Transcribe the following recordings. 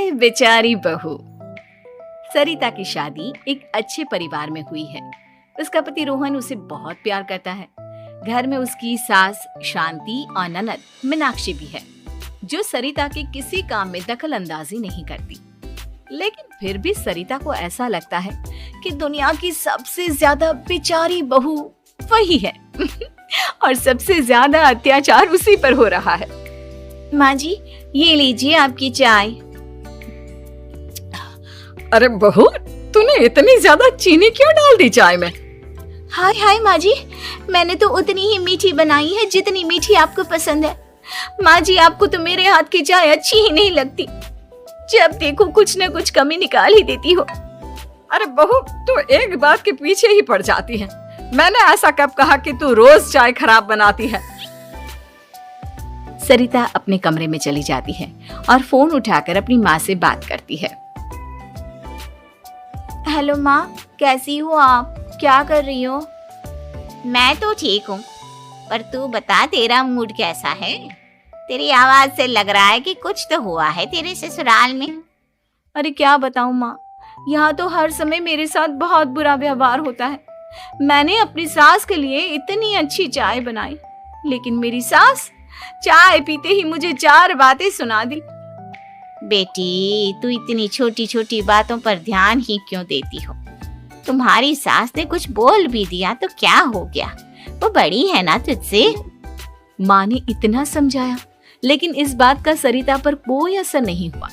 हाय बेचारी बहू। सरिता की शादी एक अच्छे परिवार में हुई है। उसका पति रोहन उसे बहुत प्यार करता है। घर में उसकी सास शांति और ननद मीनाक्षी भी है, जो सरिता के किसी काम में दखल अंदाजी नहीं करती। लेकिन फिर भी सरिता को ऐसा लगता है कि दुनिया की सबसे ज्यादा बेचारी बहू वही है और सबसे ज्यादा अत्याचार उसी पर हो रहा है। माँ जी, ये लीजिए आपकी चाय। अरे बहू, तूने इतनी ज्यादा चीनी क्यों डाल दी चाय में? हाय हाय माँ जी, मैंने तो उतनी ही मीठी बनाई है जितनी मीठी आपको पसंद है। माँ जी, आपको तो मेरे हाथ की चाय अच्छी ही नहीं लगती। जब देखो कुछ न कुछ कमी निकाल ही देती हो। अरे बहू, तू एक बात के पीछे ही पड़ जाती है। मैंने ऐसा कब कहा कि तू रोज चाय खराब बनाती है? सरिता अपने कमरे में चली जाती है और फोन उठाकर अपनी माँ से बात करती है। हेलो माँ, कैसी हो आप? क्या कर रही हो? मैं तो ठीक हूँ, पर तू बता, तेरा मूड कैसा है? तेरी आवाज से लग रहा है कि कुछ तो हुआ है तेरे ससुराल में। अरे क्या बताऊँ माँ, यहाँ तो हर समय मेरे साथ बहुत बुरा व्यवहार होता है। मैंने अपनी सास के लिए इतनी अच्छी चाय बनाई, लेकिन मेरी सास चाय पीते ही मुझे 4 बातें सुना दी। बेटी, तू इतनी छोटी छोटी बातों पर ध्यान ही क्यों देती हो? तुम्हारी सास ने कुछ बोल भी दिया तो क्या हो गया? वो बड़ी है ना तुझसे। माँ ने इतना समझाया, लेकिन इस बात का सरिता पर कोई असर नहीं हुआ।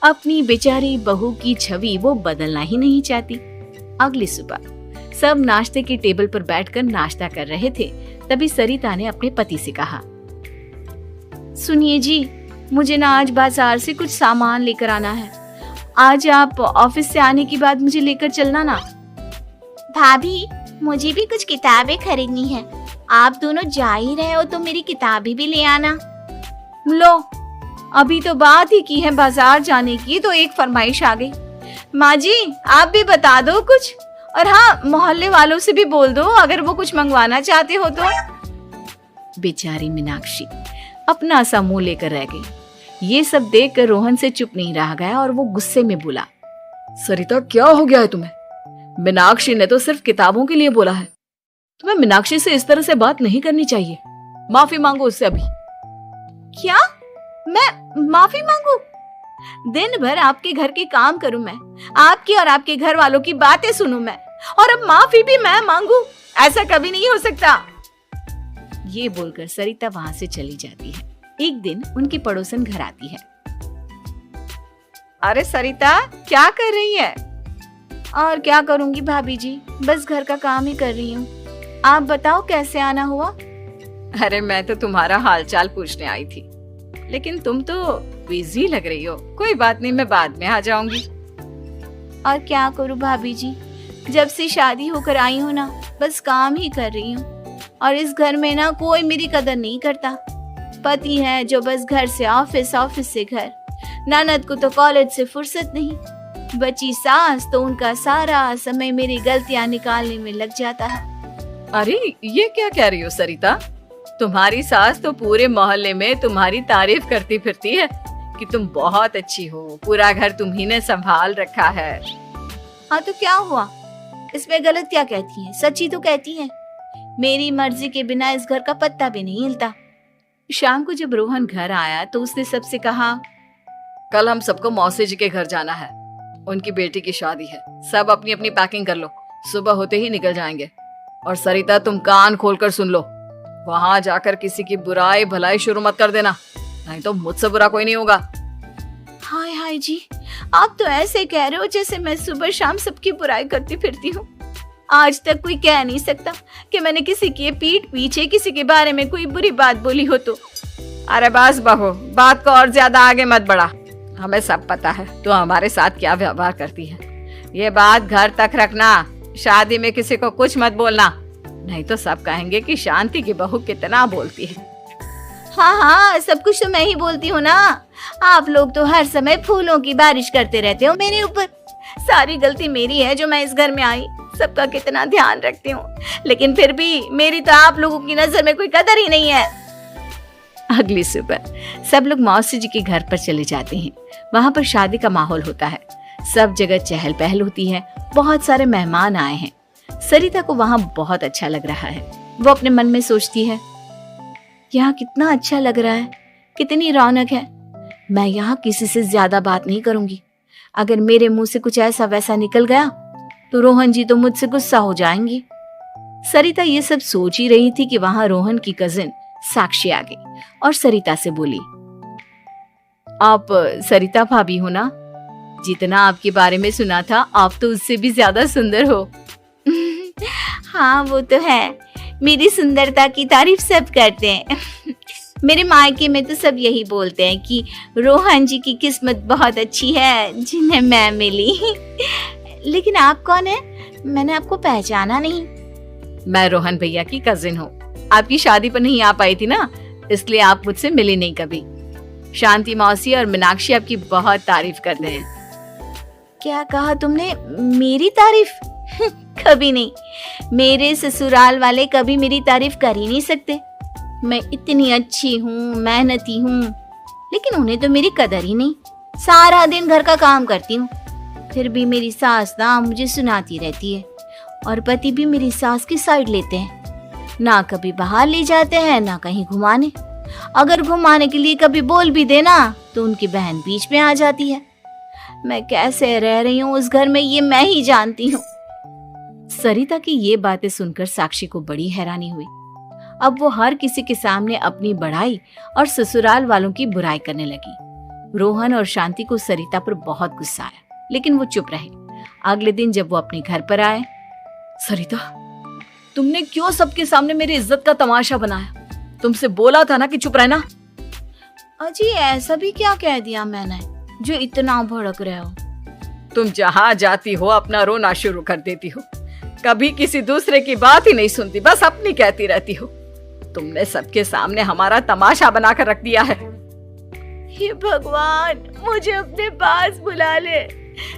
अपनी बेचारी बहू की छवि वो बदलना ही नहीं चाहती। अगली सुबह सब नाश्ते की टेबल पर बैठकर नाश्ता कर रहे थे। तभी सरिता ने अपने पति से कहा, सुनिए जी, मुझे ना आज बाजार से कुछ सामान लेकर आना है। आज आप ऑफिस से आने के बाद मुझे लेकर चलना ना। भाभी, मुझे भी कुछ किताबें खरीदनी है। आप दोनों जा ही रहे हो तो मेरी किताबें भी ले आना। लो, अभी तो बात ही की है बाजार जाने की, तो एक फरमाइश आ गई। माँ जी, आप भी बता दो कुछ, और हाँ, मोहल्ले वालों से भी बोल दो अगर वो कुछ मंगवाना चाहते हो तो। बेचारी मीनाक्षी अपना सा मुंह लेकर रह गई। ये सब देखकर रोहन से चुप नहीं रह गया और वो गुस्से में बोला, सरिता, क्या हो गया है तुम्हें? मीनाक्षी ने तो सिर्फ किताबों के लिए बोला है। तुम्हें मीनाक्षी से इस तरह से बात नहीं करनी चाहिए। माफी मांगो उससे अभी। क्या? मैं माफी मांगू? दिन भर आपके घर के काम करूं मैं, आपकी और आपके घर वालों की बातें सुनूं मैं, और अब माफी भी मैं मांगू? ऐसा कभी नहीं हो सकता। ये बोलकर सरिता वहां से चली जाती है। एक दिन उनकी पड़ोसन घर आती है। अरे सरिता, क्या कर रही है? और क्या करूंगी भाभी जी, बस घर का काम ही कर रही हूँ। आप बताओ कैसे आना हुआ? अरे मैं तो तुम्हारा हालचाल पूछने आई थी, लेकिन तुम तो बिजी लग रही हो। कोई बात नहीं, मैं बाद में आ जाऊंगी। और क्या करूँ भाभी जी, जब से शादी होकर आई हूँ ना, बस काम ही कर रही हूँ। और इस घर में ना कोई मेरी कदर नहीं करता। पति है जो बस घर से ऑफिस, ऑफिस से घर। ननद को तो कॉलेज से फुर्सत नहीं। बची सास तो उनका सारा समय मेरी गलतियां निकालने में लग जाता है। अरे ये क्या कह रही हो सरिता? तुम्हारी सास तो पूरे मोहल्ले में तुम्हारी तारीफ करती फिरती है कि तुम बहुत अच्छी हो, पूरा घर तुम्ही ने संभाल रखा है। हाँ तो क्या हुआ? इसमें गलत क्या कहती है? सच्ची तो कहती है। मेरी मर्जी के बिना इस घर का पत्ता भी नहीं हिलता। शाम को जब रोहन घर आया तो उसने सबसे कहा, कल हम सबको मौसी जी के घर जाना है। उनकी बेटी की शादी है। सब अपनी अपनी पैकिंग कर लो, सुबह होते ही निकल जाएंगे। और सरिता, तुम कान खोलकर सुन लो, वहां जाकर किसी की बुराई भलाई शुरू मत कर देना, नहीं तो मुझसे बुरा कोई नहीं होगा। हाय हाय जी, आप तो ऐसे कह रहे हो जैसे मैं सुबह शाम सबकी बुराई करती फिरती हूँ। आज तक कोई कह नहीं सकता कि मैंने किसी की पीठ पीछे किसी के बारे में कोई बुरी बात बोली हो तो। अरे बस बहू, बात को और ज्यादा आगे मत बढ़ा। हमें सब पता है तू हमारे साथ क्या व्यवहार करती है। ये बात घर तक रखना, शादी में किसी को कुछ मत बोलना, नहीं तो सब कहेंगे कि शांति की बहू कितना बोलती है। हाँ हाँ, सब कुछ तो मैं ही बोलती हूँ ना। आप लोग तो हर समय फूलों की बारिश करते रहते हो मेरे ऊपर। सारी गलती मेरी है जो मैं इस घर में आई। सबका कितना ध्यान रखती हूँ, लेकिन फिर भी मेरी तो आप लोगों की नजर में कोई कदर ही नहीं है। अगली सुबह सब लोग मौसी जी के घर पर चले जाते हैं। वहां पर शादी का माहौल होता है। सब जगह चहल पहल होती है, बहुत सारे मेहमान आए हैं। सरिता को वहां बहुत अच्छा लग रहा है। वो अपने मन में सोचती है, यहाँ कितना अच्छा लग रहा है, कितनी रौनक है। मैं यहाँ किसी से ज्यादा बात नहीं करूंगी। अगर मेरे मुंह से कुछ ऐसा वैसा निकल गया तो रोहन जी तो मुझसे गुस्सा हो जाएंगी। सरिता ये सब सोच ही रही थी कि वहां रोहन की कजिन साक्षी आ गई और सरिता से बोली, आप सरिता भाभी हो ना? जितना आपके बारे में सुना था, आप तो उससे भी ज्यादा सुंदर हो। हाँ वो तो है, मेरी सुंदरता की तारीफ सब करते हैं। मेरे मायके में तो सब यही बोलते हैं कि रोहन जी की किस्मत बहुत अच्छी है जिन्हें मैं मिली। लेकिन आप कौन है? मैंने आपको पहचाना नहीं। मैं रोहन भैया की कजिन हूँ। आपकी शादी पर नहीं आ पाई थी ना, इसलिए आप मुझसे मिली नहीं कभी। शांति मौसी और मीनाक्षी आपकी बहुत तारीफ करते हैं। क्या कहा तुमने? मेरी तारीफ? कभी नहीं। मेरे ससुराल वाले कभी मेरी तारीफ कर ही नहीं सकते। मैं इतनी अच्छी हूँ, मेहनती हूँ, लेकिन उन्हें तो मेरी कदर ही नहीं। सारा दिन घर का काम करती हूँ, फिर भी मेरी सास ना मुझे सुनाती रहती है। और पति भी मेरी सास की साइड लेते हैं, ना कभी बाहर ले जाते हैं ना कहीं घुमाने। अगर घुमाने के लिए कभी बोल भी देना तो उनकी बहन बीच में आ जाती है। मैं कैसे रह रही हूँ उस घर में, ये मैं ही जानती हूँ। सरिता की ये बातें सुनकर साक्षी को बड़ी हैरानी हुई। अब वो हर किसी के सामने अपनी बड़ाई और ससुराल वालों की बुराई करने लगी। रोहन और शांति को सरिता पर बहुत गुस्सा आया, लेकिन वो चुप रहे। अगले दिन जब वो अपने घर पर आए, सरिता, तुमने क्यों सबके सामने मेरी इज्जत का तमाशा बनाया? तुमसे बोला था ना कि चुप रहना। अजी ऐसा भी क्या कह दिया मैंने जो इतना भड़क रहे हो? तुम जहाँ जाती हो अपना रोना शुरू कर देती हो, कभी किसी दूसरे की बात ही नहीं सुनती, बस अपनी कहती रहती हो। तुमने सबके सामने हमारा तमाशा बनाकर रख दिया है। हे भगवान, मुझे अपने पास बुला ले।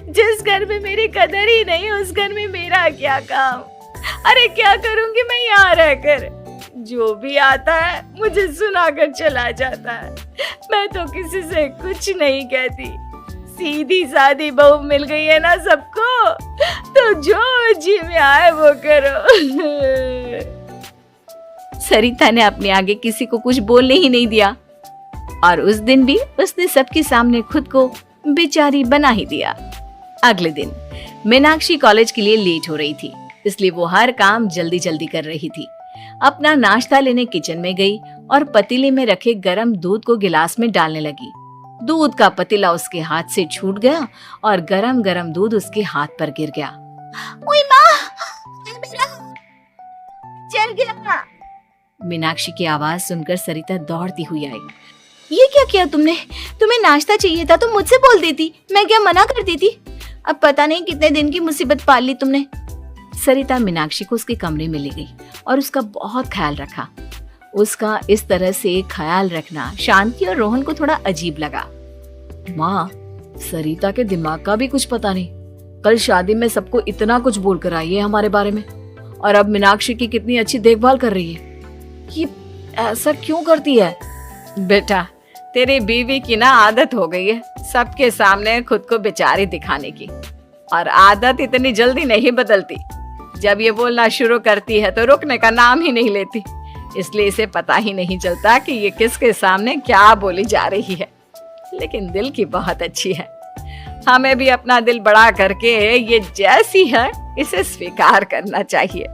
जिस घर में मेरी कदर ही नहीं, उस घर में मेरा क्या काम? अरे क्या करूंगी मैं यहाँ रहकर? जो भी आता है मुझे सुनाकर चला जाता है। मैं तो किसी से कुछ नहीं कहती। सीधी सादी बहू मिल गई है ना सबको, तो जो जी में आए वो करो। सरिता ने अपने आगे किसी को कुछ बोलने ही नहीं दिया और उस दिन भी उसने सबके सामने खुद को बेचारी बना ही दिया। अगले दिन मीनाक्षी कॉलेज के लिए लेट हो रही थी, इसलिए वो हर काम जल्दी जल्दी कर रही थी। अपना नाश्ता लेने किचन में गई और पतीले में रखे गरम दूध को गिलास में डालने लगी। दूध का पतीला उसके हाथ से छूट गया और गरम गरम दूध उसके हाथ पर गिर गया। ओए माँ, मेरा जल गया। मीनाक्षी की आवाज सुनकर सरिता दौड़ती हुई आई। ये क्या किया तुमने? तुम्हें नाश्ता चाहिए था तो मुझसे बोल देती, मैं क्या मना कर देती? अब पता नहीं कितने दिन की मुसीबत पाल ली तुमने। सरिता मीनाक्षी को उसके कमरे में ले गई और उसका बहुत ख्याल रखा। उसका इस तरह से ख्याल रखना शांति और रोहन को थोड़ा अजीब लगा। माँ, सरिता के दिमाग का भी कुछ पता नहीं। कल शादी में सबको इतना कुछ बोलकर आई है हमारे बारे में, और अब मीनाक्षी की कितनी अच्छी देखभाल कर रही है। ये ऐसा क्यों करती है? बेटा, तेरी बीवी की ना आदत हो गई है सबके सामने खुद को बेचारी दिखाने की, और आदत इतनी जल्दी नहीं बदलती। जब ये बोलना शुरू करती है तो रुकने का नाम ही नहीं लेती, इसलिए इसे पता ही नहीं चलता कि ये किसके सामने क्या बोली जा रही है। लेकिन दिल की बहुत अच्छी है। हमें भी अपना दिल बड़ा करके ये जैसी है इसे स्वीकार करना चाहिए।